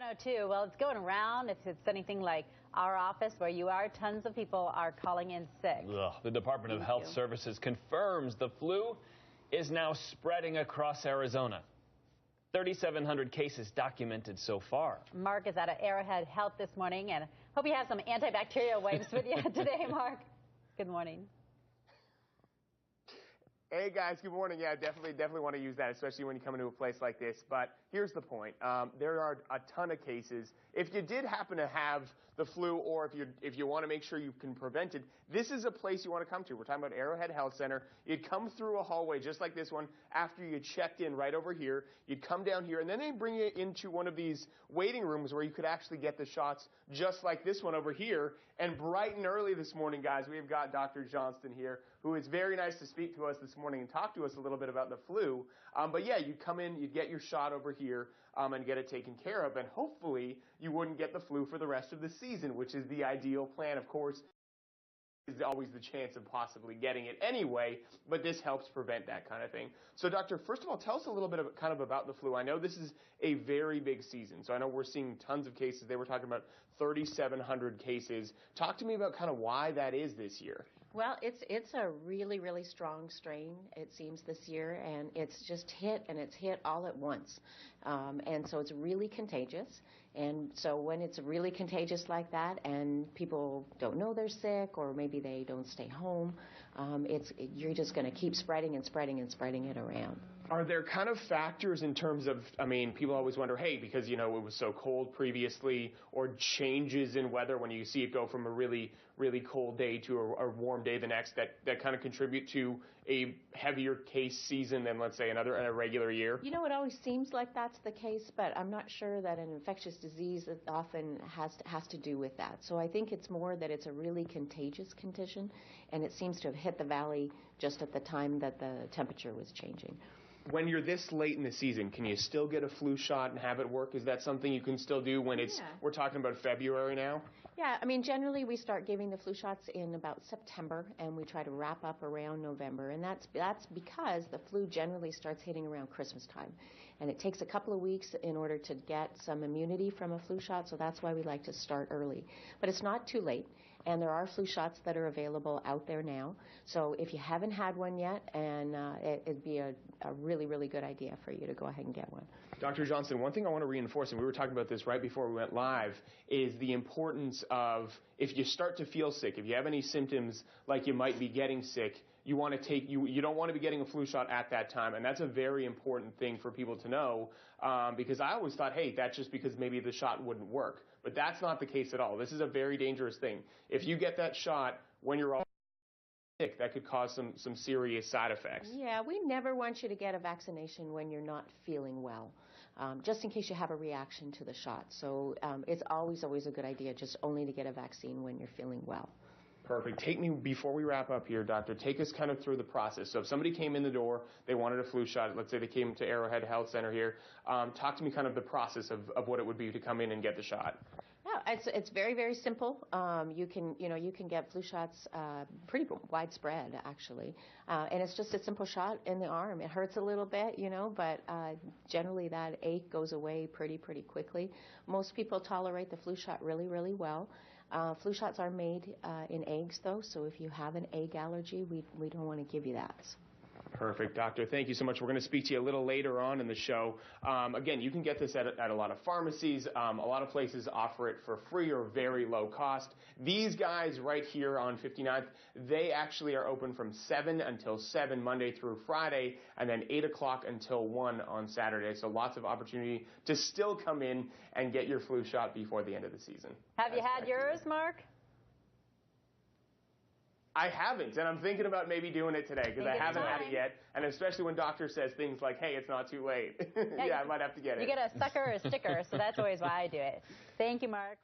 7:02. Well, it's going around. If it's anything like our office where you are, tons of people are calling in sick. Ugh. The Department of Health Services confirms the flu is now spreading across Arizona. 3,700 cases documented so far. Mark is out of Arrowhead Health this morning, and hope you have some antibacterial wipes with you today, Mark. Good morning. Hey guys, good morning. Yeah, definitely want to use that, especially when you come into a place like this. But here's the point: there are a ton of cases. If you did happen to have the flu, or if you want to make sure you can prevent it, this is a place you want to come to. We're talking about Arrowhead Health Center. You'd come through a hallway just like this one after you checked in right over here. You'd come down here, and then they bring you into one of these waiting rooms where you could actually get the shots just like this one over here. And bright and early this morning, guys, we've got Dr. Johnston here, who is very nice to speak to us this morning and talk to us a little bit about the flu. But yeah, you'd come in, you'd get your shot over here and get it taken care of, and hopefully you wouldn't get the flu for the rest of the season, which is the ideal plan, of course. Is always the chance of possibly getting it anyway, but this helps prevent that kind of thing. So, Doctor, first of all, tell us a little bit about the flu. I know this is a very big season, so I know we're seeing tons of cases. They were talking about 3,700 cases. Talk to me about kind of why that is this year. Well, it's a really, really strong strain, it seems, this year, and it's just hit all at once. And so it's really contagious. And so when it's really contagious like that and people don't know they're sick, or maybe they don't stay home, you're just going to keep spreading and spreading and spreading it around. Are there kind of factors in terms of, I mean, people always wonder, hey, because, you know, it was so cold previously, or changes in weather when you see it go from a really, really cold day to a warm day the next, that kind of contribute to a heavier case season than, let's say, in a regular year? You know, it always seems like that's the case, but I'm not sure that an infectious disease often has to do with that. So I think it's more that it's a really contagious condition, and it seems to have hit the valley just at the time that the temperature was changing. When you're this late in the season, can you still get a flu shot and have it work? Is that something you can still do when we're talking about February now? Yeah, I mean, generally we start giving the flu shots in about September, and we try to wrap up around November, and that's because the flu generally starts hitting around Christmas time, and it takes a couple of weeks in order to get some immunity from a flu shot, so that's why we like to start early. But it's not too late, and there are flu shots that are available out there now, so if you haven't had one yet, and it'd be a really, really good idea for you to go ahead and get one. Dr. Johnston, one thing I want to reinforce, and we were talking about this right before we went live, is the importance of, if you start to feel sick, if you have any symptoms like you might be getting sick, you want to you don't want to be getting a flu shot at that time, and that's a very important thing for people to know, because I always thought, hey, that's just because maybe the shot wouldn't work, but that's not the case at all. This is a very dangerous thing. If you get that shot when you're all sick, that could cause some serious side effects. Yeah, we never want you to get a vaccination when you're not feeling well, just in case you have a reaction to the shot. So it's always a good idea just only to get a vaccine when you're feeling well. Perfect. Take me, before we wrap up here, Doctor, take us kind of through the process. So if somebody came in the door, they wanted a flu shot, let's say they came to Arrowhead Health Center here, talk to me kind of the process of what it would be to come in and get the shot. Yeah, it's very, very simple. You can get flu shots pretty widespread, actually. And it's just a simple shot in the arm. It hurts a little bit, but generally that ache goes away pretty quickly. Most people tolerate the flu shot really, really well. Flu shots are made in eggs, though, so if you have an egg allergy, we don't want to give you that. Perfect, Doctor. Thank you so much. We're going to speak to you a little later on in the show. Again, you can get this at a lot of pharmacies. A lot of places offer it for free or very low cost. These guys right here on 59th, they actually are open from 7 until 7 Monday through Friday, and then 8 o'clock until 1 on Saturday. So lots of opportunity to still come in and get your flu shot before the end of the season. Have you had yours, Mark? I haven't, and I'm thinking about maybe doing it today because I haven't had it yet, and especially when doctor says things like, hey, it's not too late. Yeah, I might have to get it. You get a sucker or a sticker, so that's always why I do it. Thank you, Mark.